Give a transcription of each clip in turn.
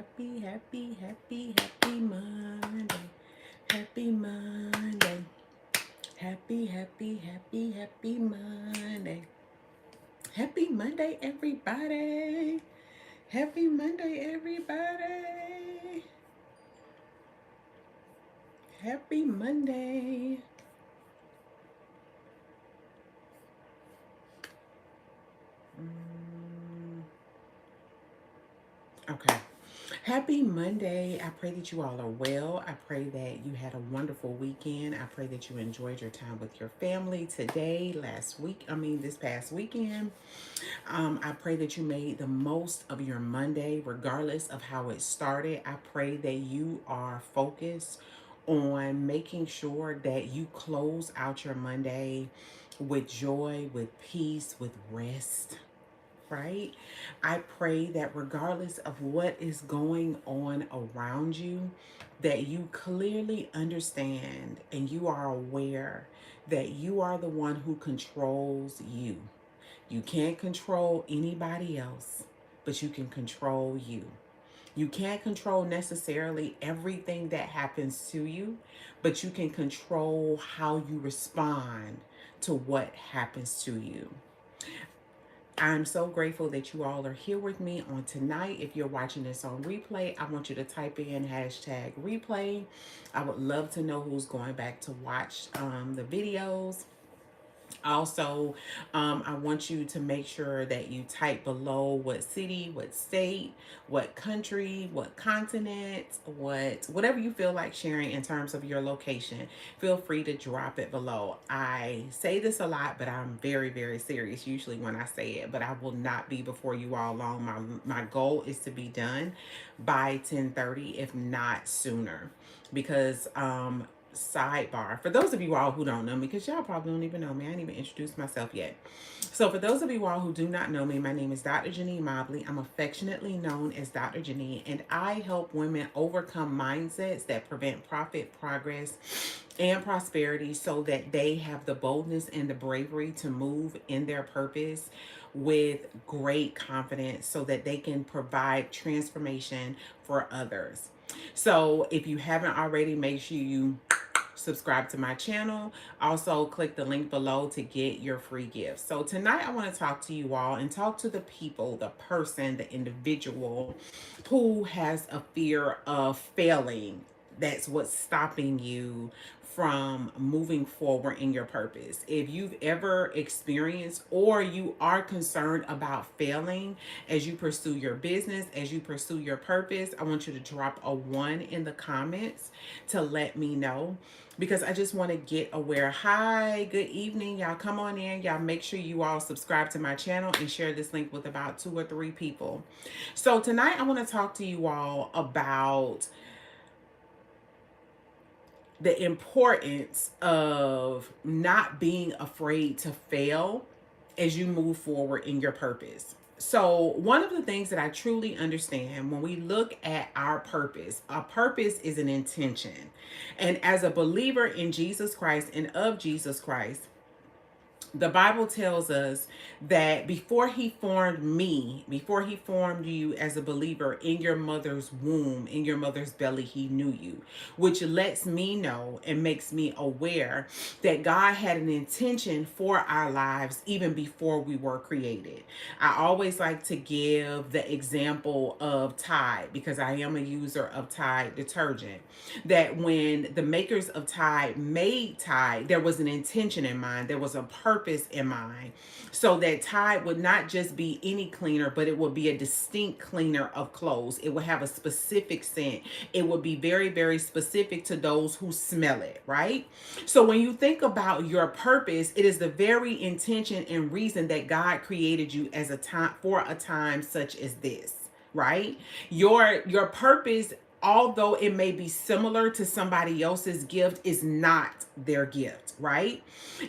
happy Monday. Happy Monday. Happy Monday. Happy Monday, everybody. Happy Monday, everybody. Happy Monday. Okay. Happy Monday. I pray that you all are well. I pray that you had a wonderful weekend. I pray that you enjoyed your time with your family today, this past weekend. I pray that you made the most of your Monday, regardless of how it started. I pray that you are focused on making sure that you close out your Monday with joy, with peace, with rest, right? I pray that regardless of what is going on around you, that you clearly understand and you are aware that you are the one who controls you. You can't control anybody else, but you can control you. You can't control necessarily everything that happens to you, but you can control how you respond to what happens to you. I'm so grateful that you all are here with me on tonight. If you're watching this on replay, I want you to type in hashtag replay. I would love to know who's going back to watch the videos. Also, I want you to make sure that you type below what city, what state, what country, what continent, whatever you feel like sharing in terms of your location. Feel free to drop it below. I say this a lot, but I'm very, very serious usually when I say it, but I will not be before you all long. My goal is to be done by 10:30, if not sooner, because sidebar for those of you all who don't know me, because y'all probably don't even know me. I didn't even introduce myself yet. So for those of you all who do not know me, my name is Dr. JaNee Mobley. I'm affectionately known as Dr. JaNee, and I help women overcome mindsets that prevent profit, progress, and prosperity so that they have the boldness and the bravery to move in their purpose with great confidence so that they can provide transformation for others. So if you haven't already, make sure you subscribe to my channel. Also, click the link below to get your free gifts. So tonight I want to talk to you all and talk to the people, the person, the individual who has a fear of failing. That's what's stopping you from moving forward in your purpose. If you've ever experienced or you are concerned about failing as you pursue your business, as you pursue your purpose, I want you to drop a 1 in the comments to let me know, because I just want to get aware. Hi, good evening. Y'all come on in. Y'all make sure you all subscribe to my channel and share this link with about 2 or 3 people. So tonight I want to talk to you all about the importance of not being afraid to fail as you move forward in your purpose. So, one of the things that I truly understand when we look at our purpose is an intention. And as a believer in Jesus Christ and of Jesus Christ, the Bible tells us that before he formed me, before he formed you as a believer in your mother's womb, in your mother's belly, he knew you, which lets me know and makes me aware that God had an intention for our lives even before we were created. I always like to give the example of Tide, because I am a user of Tide detergent, that when the makers of Tide made Tide, there was an intention in mind. There was a purpose in mind, so that Tide would not just be any cleaner, but it would be a distinct cleaner of clothes. It would have a specific scent. It would be very, very specific to those who smell it, right? So when you think about your purpose, it is the very intention and reason that God created you as a time for a time such as this, right? Your purpose, although it may be similar to somebody else's gift, is not their gift, right?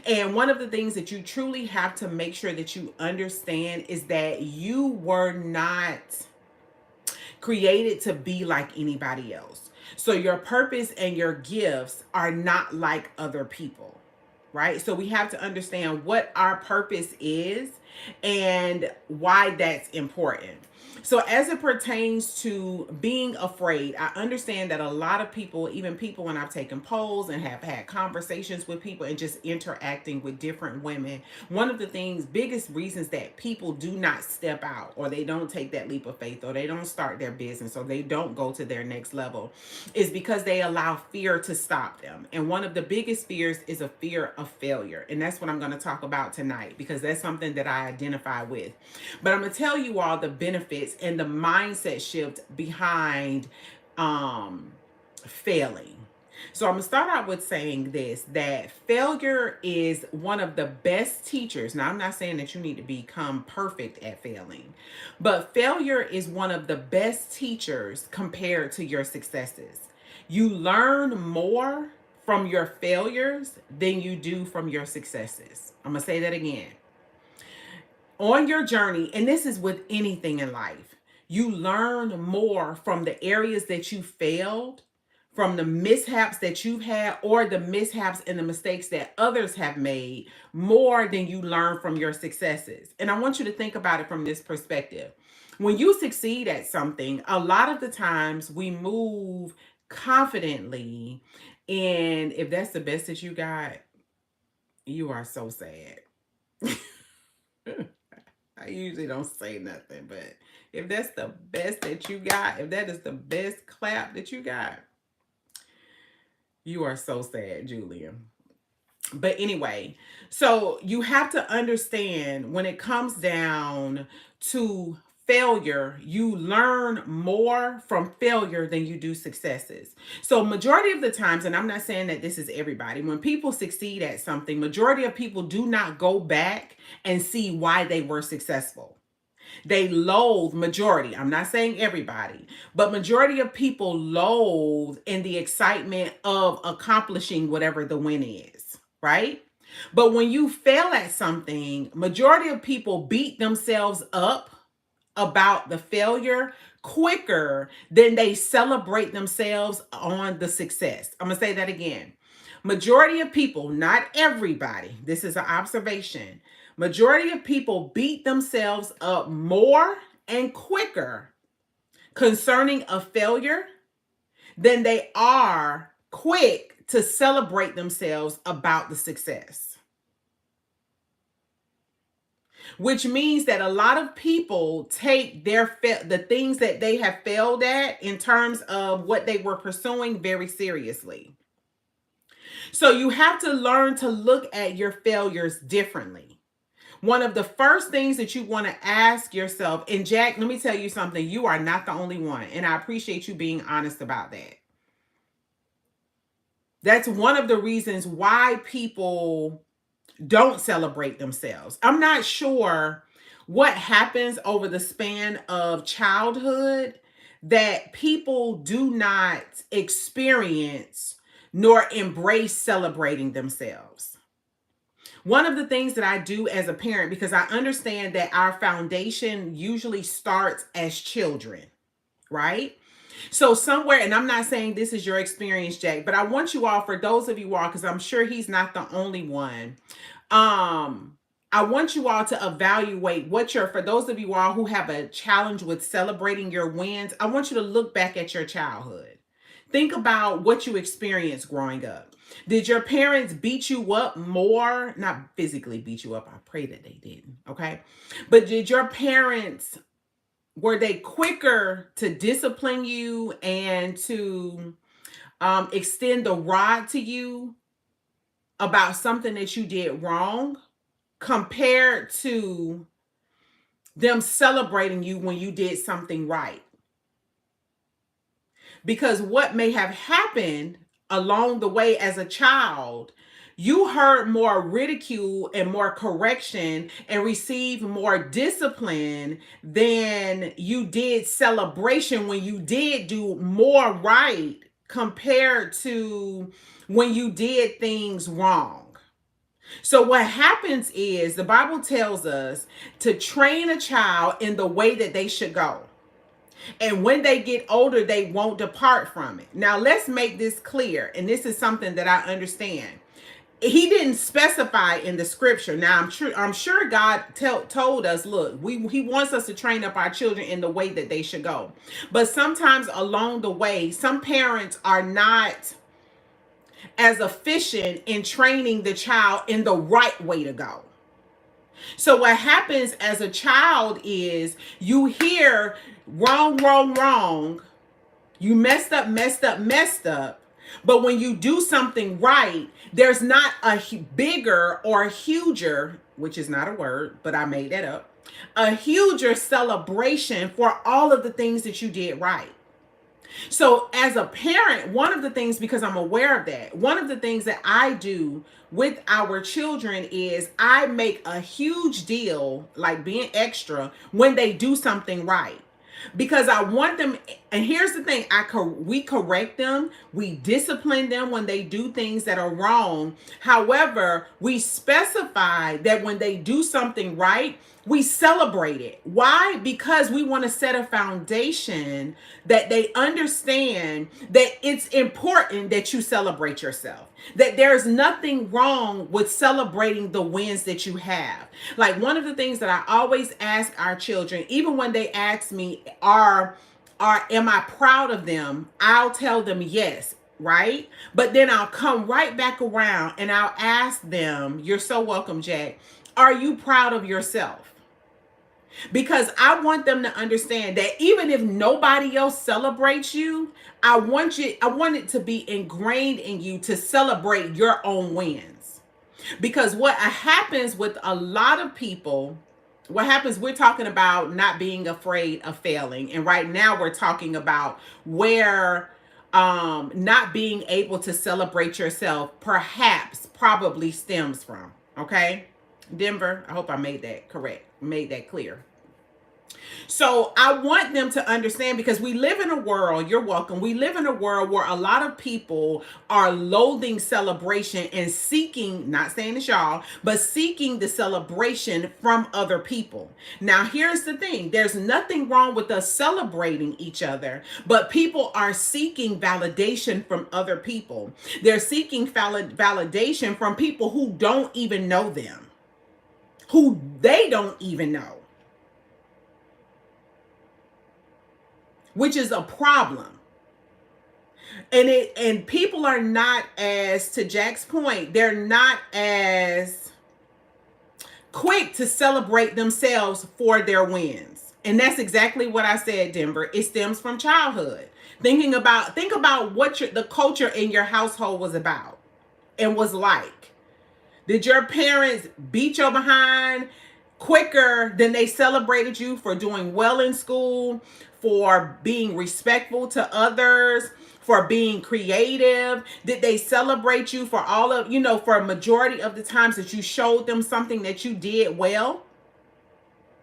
And one of the things that you truly have to make sure that you understand is that you were not created to be like anybody else. So your purpose and your gifts are not like other people, right? So we have to understand what our purpose is and why that's important. So as it pertains to being afraid, I understand that a lot of people, even people when I've taken polls and have had conversations with people and just interacting with different women, one of the things, biggest reasons that people do not step out, or they don't take that leap of faith, or they don't start their business, or they don't go to their next level, is because they allow fear to stop them. And one of the biggest fears is a fear of failure. And that's what I'm going to talk about tonight, because that's something that I identify with. But I'm going to tell you all the benefits and the mindset shift behind failing. So I'm going to start out with saying this, that failure is one of the best teachers. Now, I'm not saying that you need to become perfect at failing, but failure is one of the best teachers compared to your successes. You learn more from your failures than you do from your successes. I'm going to say that again. On your journey, and this is with anything in life, you learn more from the areas that you failed, from the mishaps that you've had, or the mishaps and the mistakes that others have made, more than you learn from your successes. And I want you to think about it from this perspective. When you succeed at something, a lot of the times we move confidently. And if that's the best that you got, you are so sad. I usually don't say nothing, but if that's the best that you got, if that is the best clap that you got, you are so sad, Julia. But anyway, so you have to understand, when it comes down to failure, you learn more from failure than you do successes. So majority of the times, and I'm not saying that this is everybody, when people succeed at something, majority of people do not go back and see why they were successful. They loathe, majority, I'm not saying everybody, but majority of people loathe in the excitement of accomplishing whatever the win is, right? But when you fail at something, majority of people beat themselves up about the failure quicker than they celebrate themselves on the success. I'm going to say that again. Majority of people, not everybody, this is an observation. Majority of people beat themselves up more and quicker concerning a failure than they are quick to celebrate themselves about the success. Which means that a lot of people take the things that they have failed at in terms of what they were pursuing very seriously. So you have to learn to look at your failures differently. One of the first things that you want to ask yourself, and Jack, let me tell you something, you are not the only one, and I appreciate you being honest about that. That's one of the reasons why people don't celebrate themselves. I'm not sure what happens over the span of childhood that people do not experience nor embrace celebrating themselves. One of the things that I do as a parent, because I understand that our foundation usually starts as children, right? So somewhere, and I'm not saying this is your experience, Jack, but I want you all, for those of you all, because I'm sure he's not the only one. I want you all to evaluate for those of you all who have a challenge with celebrating your wins, I want you to look back at your childhood. Think about what you experienced growing up. Did your parents beat you up more? Not physically beat you up. I pray that they didn't. Okay. But did your parents, were they quicker to discipline you and to extend the rod to you about something that you did wrong, compared to them celebrating you when you did something right? Because what may have happened along the way as a child, you heard more ridicule and more correction and received more discipline than you did celebration when you did do more right, compared to when you did things wrong. So what happens is, the Bible tells us to train a child in the way that they should go, and when they get older, they won't depart from it. Now, let's make this clear. And this is something that I understand. he didn't specify in the scripture. Now I'm sure God told us, look, he wants us to train up our children in the way that they should go. But sometimes along the way, some parents are not as efficient in training the child in the right way to go. So what happens as a child is you hear wrong, wrong, wrong. You messed up, messed up, messed up. But when you do something right, there's not a bigger or a huger, which is not a word, but I made that up, a huger celebration for all of the things that you did right. So as a parent, one of the things, because I'm aware of that, one of the things that I do with our children is I make a huge deal, like being extra, when they do something right. Because I want them, and here's the thing, we correct them, we discipline them when they do things that are wrong. However, we specify that when they do something right, we celebrate it. Why? Because we want to set a foundation that they understand that it's important that you celebrate yourself. That there's nothing wrong with celebrating the wins that you have. Like one of the things that I always ask our children, even when they ask me, am I proud of them? I'll tell them yes, right? But then I'll come right back around and I'll ask them, you're so welcome, Jack. Are you proud of yourself? Because I want them to understand that even if nobody else celebrates you, I want it to be ingrained in you to celebrate your own wins. Because what happens with a lot of people, we're talking about not being afraid of failing. And right now we're talking about where not being able to celebrate yourself probably stems from. Okay? Denver, I hope I made that clear. So I want them to understand, because we live in a world, you're welcome, we live in a world where a lot of people are loathing celebration and seeking, not saying it's y'all, but seeking the celebration from other people. Now, here's the thing. There's nothing wrong with us celebrating each other, but people are seeking validation from other people. They're seeking validation from people who don't even know them, who they don't even know, which is a problem. And people are not, as to Jack's point, they're not as quick to celebrate themselves for their wins. And that's exactly what I said, Denver. It stems from childhood. Think about what the culture in your household was about and was like. Did your parents beat your behind quicker than they celebrated you for doing well in school, for being respectful to others, for being creative? Did they celebrate you for for a majority of the times that you showed them something that you did well?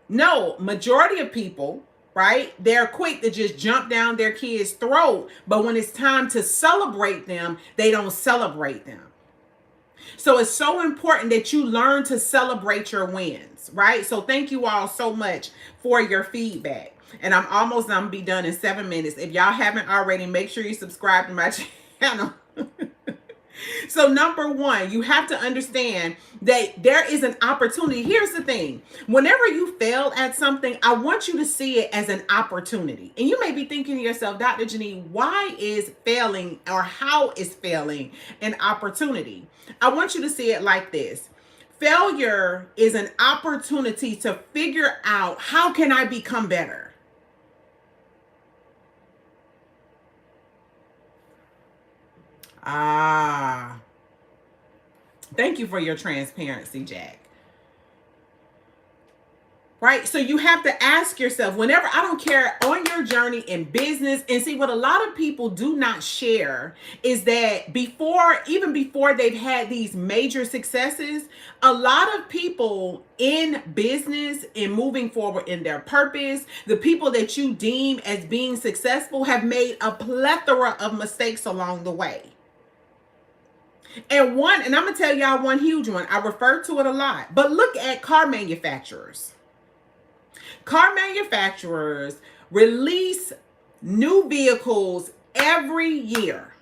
No, majority of people, right? They're quick to just jump down their kid's throat, but when it's time to celebrate them, they don't celebrate them. So it's so important that you learn to celebrate your wins, right? So thank you all so much for your feedback. And I'm going to be done in 7 minutes. If y'all haven't already, make sure you subscribe to my channel. So number one, you have to understand that there is an opportunity. Here's the thing. Whenever you fail at something, I want you to see it as an opportunity. And you may be thinking to yourself, Dr. JaNee, why is failing, or how is failing an opportunity? I want you to see it like this. Failure is an opportunity to figure out, how can I become better? Thank you for your transparency, Jack. Right? So you have to ask yourself, whenever, I don't care, on your journey in business, and see, what a lot of people do not share is that even before they've had these major successes, a lot of people in business and moving forward in their purpose, the people that you deem as being successful, have made a plethora of mistakes along the way. And I'm going to tell y'all one huge one. I refer to it a lot, but look at car manufacturers. Car manufacturers release new vehicles every year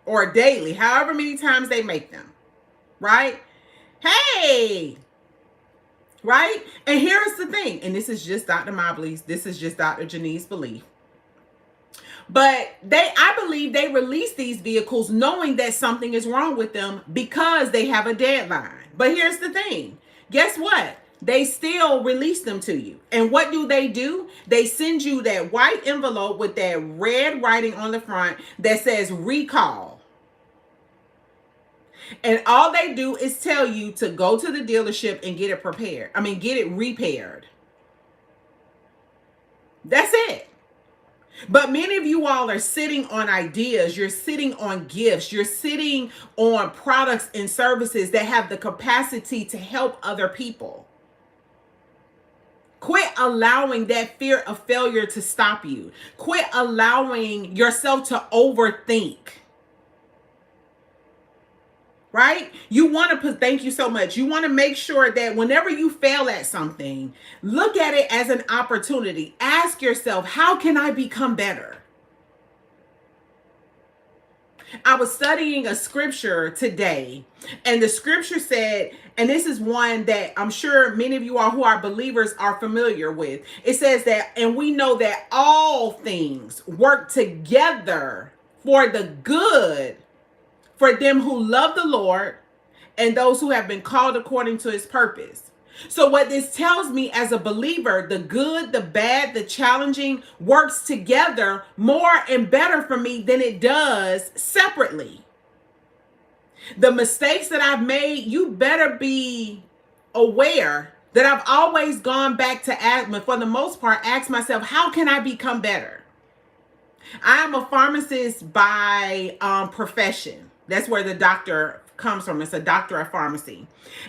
or daily, however many times they make them. right? Hey, right? And here's the thing, and this is just Dr. Mobley's, this is just Dr. JaNee's belief. But I believe they release these vehicles knowing that something is wrong with them because they have a deadline. But here's the thing. Guess what? They still release them to you. And what do? They send you that white envelope with that red writing on the front that says recall. And all they do is tell you to go to the dealership and get it prepared. Get it repaired. That's it. But many of you all are sitting on ideas, you're sitting on gifts, you're sitting on products and services that have the capacity to help other people. Quit allowing that fear of failure to stop you. Quit allowing yourself to overthink. Right? You want to thank you so much. You want to make sure that whenever you fail at something, look at it as an opportunity. Ask yourself, how can I become better? I was studying a scripture today, and the scripture said, and this is one that I'm sure many of you all who are believers are familiar with. It says that, and we know that all things work together for the good for them who love the Lord and those who have been called according to his purpose. So what this tells me as a believer, the good, the bad, the challenging works together more and better for me than it does separately. The mistakes that I've made, you better be aware that I've always gone back to for the most part, ask myself, how can I become better? I am a pharmacist by profession. That's where the doctor comes from. It's a doctor of pharmacy.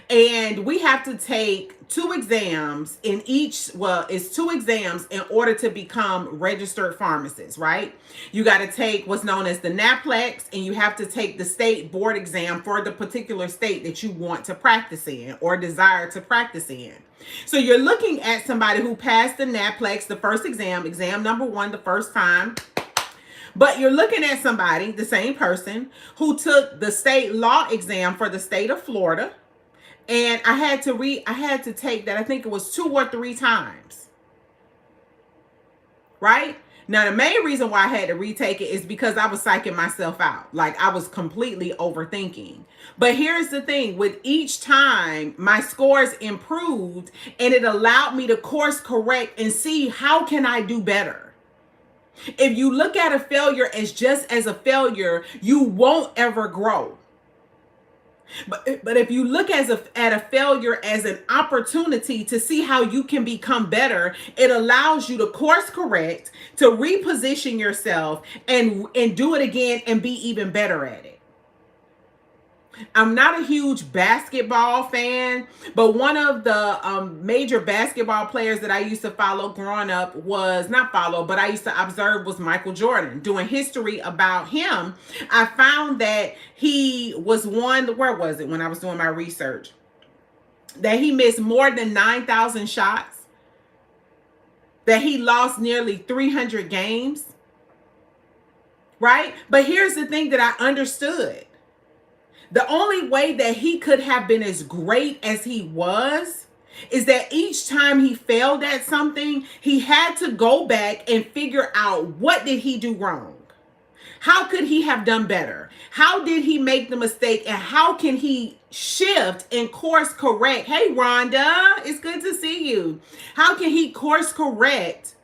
And we have to take 2 exams in each, it's 2 exams in order to become registered pharmacists, right? You got to take what's known as the NAPLEX, and you have to take the state board exam for the particular state that you want to practice in or desire to practice in. So you're looking at somebody who passed the NAPLEX, the first exam number 1, the first time. But you're looking at somebody, the same person, who took the state law exam for the state of Florida. And I had to take that, I think it was 2 or 3 times. Right? Now, the main reason why I had to retake it is because I was psyching myself out. Like, I was completely overthinking. But here's the thing. With each time, my scores improved, and it allowed me to course correct and see how can I do better. If you look at a failure as just as a failure, you won't ever grow. But if you look at a failure as an opportunity to see how you can become better, it allows you to course correct, to reposition yourself, and do it again and be even better at it. I'm not a huge basketball fan, but one of the major basketball players that I used to follow growing up I used to observe was Michael Jordan. Doing history about him, I found that he was where was it when I was doing my research? That he missed more than 9,000 shots, that he lost nearly 300 games, right? But here's the thing that I understood. The only way that he could have been as great as he was is that each time he failed at something, he had to go back and figure out, what did he do wrong? How could he have done better? How did he make the mistake? And how can he shift and course correct? Hey, Rhonda, it's good to see you. How can he course correct?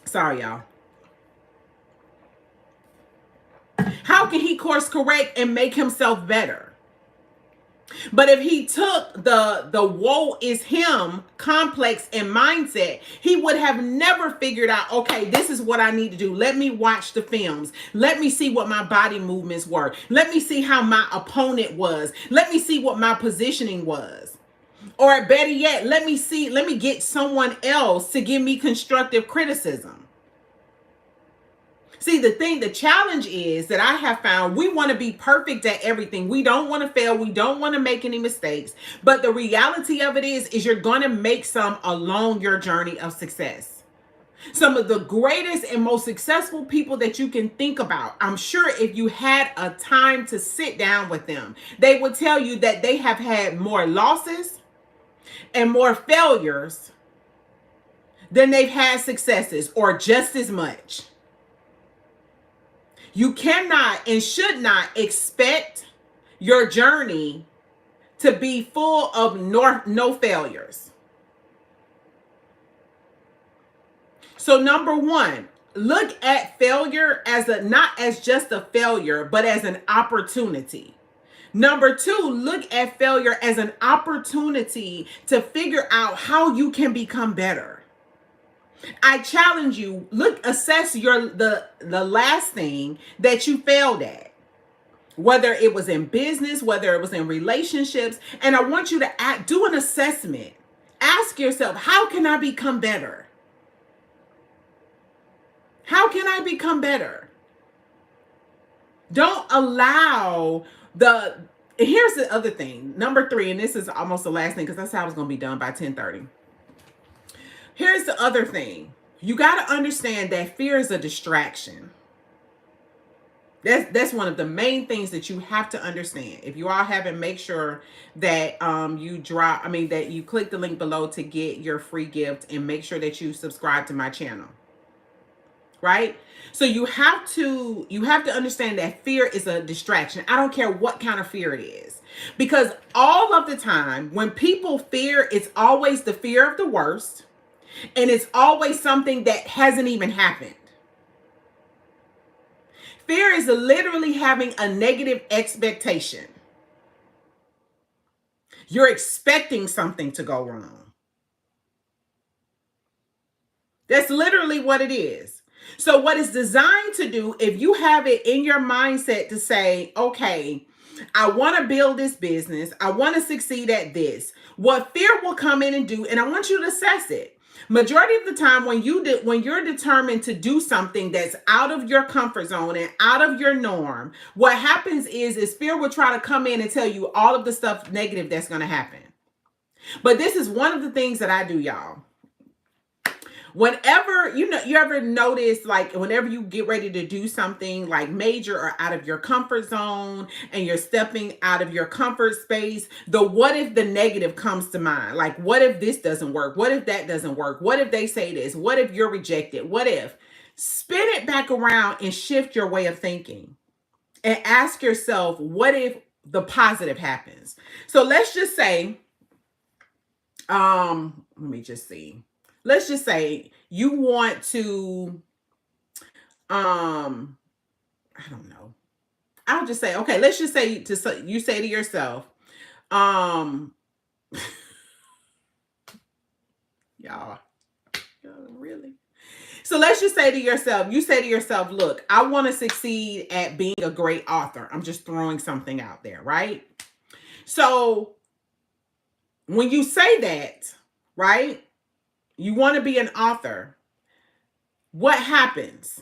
Sorry, y'all. How can he course correct and make himself better? But if he took the woe is him complex and mindset, he would have never figured out, okay, this is what I need to do. Let me watch the films. Let me see what my body movements were. Let me see how my opponent was. Let me see what my positioning was. Or better yet, let me get someone else to give me constructive criticism. See, the challenge is that I have found we want to be perfect at everything. We don't want to fail. We don't want to make any mistakes. But the reality of it is you're going to make some along your journey of success. Some of the greatest and most successful people that you can think about, I'm sure if you had a time to sit down with them, they would tell you that they have had more losses and more failures than they've had successes, or just as much. You cannot and should not expect your journey to be full of no failures. So number one, look at failure as not as just a failure, but as an opportunity. Number two, look at failure as an opportunity to figure out how you can become better. I challenge you, assess the last thing that you failed at, whether it was in business, whether it was in relationships, and I want you to do an assessment. Ask yourself, how can I become better? How can I become better? Don't allow here's the other thing. Number three, and this is almost the last thing because that's how I was going to be done by 10:30. Here's the other thing. You got to understand that fear is a distraction. That's one of the main things that you have to understand. If you all haven't, make sure that that you click the link below to get your free gift, and make sure that you subscribe to my channel. Right? So you have to understand that fear is a distraction. I don't care what kind of fear it is. Because all of the time when people fear, it's always the fear of the worst, and it's always something that hasn't even happened. Fear is literally having a negative expectation. You're expecting something to go wrong. That's literally what it is. So what it's designed to do, if you have it in your mindset to say, okay, I want to build this business, I want to succeed at this, what fear will come in and do, and I want you to assess it. Majority of the time when you're determined to do something that's out of your comfort zone and out of your norm, what happens is fear will try to come in and tell you all of the stuff negative that's going to happen. But this is one of the things that I do, y'all. Whenever, you ever notice, like, whenever you get ready to do something like major or out of your comfort zone, and you're stepping out of your comfort space, the what if the negative comes to mind. Like, what if this doesn't work? What if that doesn't work? What if they say this? What if you're rejected? What if? Spin it back around and shift your way of thinking. And ask yourself, what if the positive happens? So let's just say, let me just see. Let's just say you want to, I don't know. I'll just say, okay, let's just say you say to yourself, y'all, really? So let's just say to yourself, you say to yourself, look, I want to succeed at being a great author. I'm just throwing something out there, right? So when you say that, right? You want to be an author. What happens?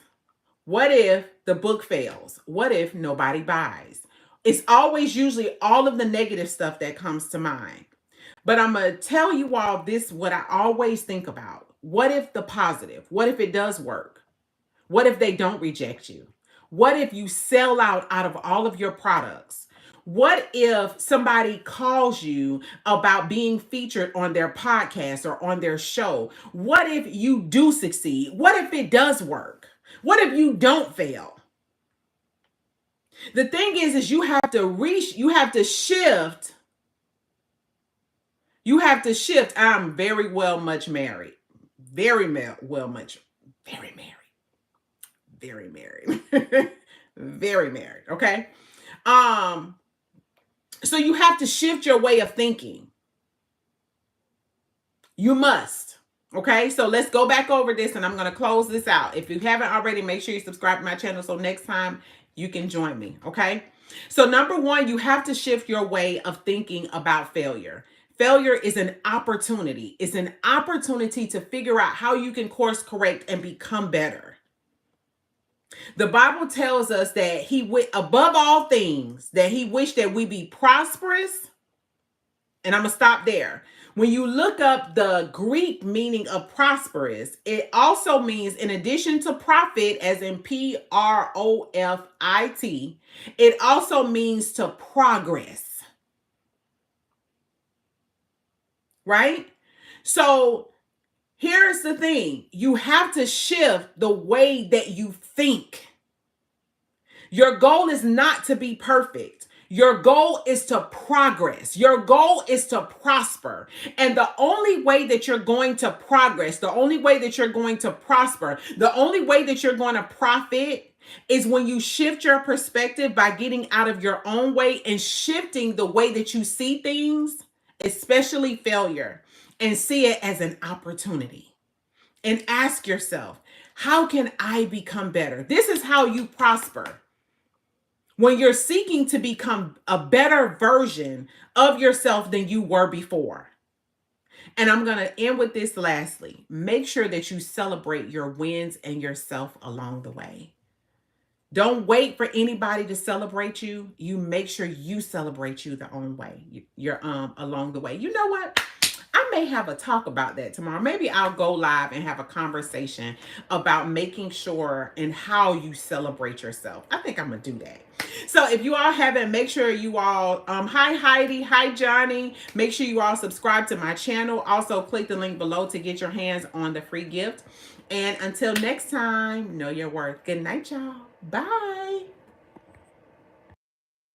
What if the book fails? What if nobody buys? It's always usually all of the negative stuff that comes to mind. But I'm going to tell you all this, what I always think about. What if the positive? What if it does work? What if they don't reject you? What if you sell out of all of your products? What if somebody calls you about being featured on their podcast or on their show? What if you do succeed? What if it does work? What if you don't fail? The thing is you have to shift. You have to shift. I'm very married. Very married. Very married. Okay. So you have to shift your way of thinking. You must. Okay, so let's go back over this, and I'm going to close this out. If you haven't already, make sure you subscribe to my channel so next time you can join me. Okay, so number one, you have to shift your way of thinking about failure. Failure is an opportunity. It's an opportunity to figure out how you can course correct and become better. The Bible tells us that above all things, that he wished that we be prosperous. And I'm going to stop there. When you look up the Greek meaning of prosperous, it also means, in addition to profit, as in PROFIT, it also means to progress, right? So here's the thing, you have to shift the way that you think. Your goal is not to be perfect. Your goal is to progress. Your goal is to prosper. And the only way that you're going to progress, the only way that you're going to prosper, the only way that you're going to profit is when you shift your perspective by getting out of your own way and shifting the way that you see things, especially failure, and see it as an opportunity. And ask yourself, how can I become better? This is how you prosper. When you're seeking to become a better version of yourself than you were before. And I'm going to end with this lastly. Make sure that you celebrate your wins and yourself along the way. Don't wait for anybody to celebrate you. You make sure you celebrate you the own way. You're along the way. You know what? I may have a talk about that tomorrow. Maybe I'll go live and have a conversation about making sure and how you celebrate yourself. I think I'm gonna do that. So if you all haven't, make sure you all, hi Heidi, hi JaNee. Make sure you all subscribe to my channel. Also click the link below to get your hands on the free gift. And until next time, know your worth. Good night, y'all. Bye.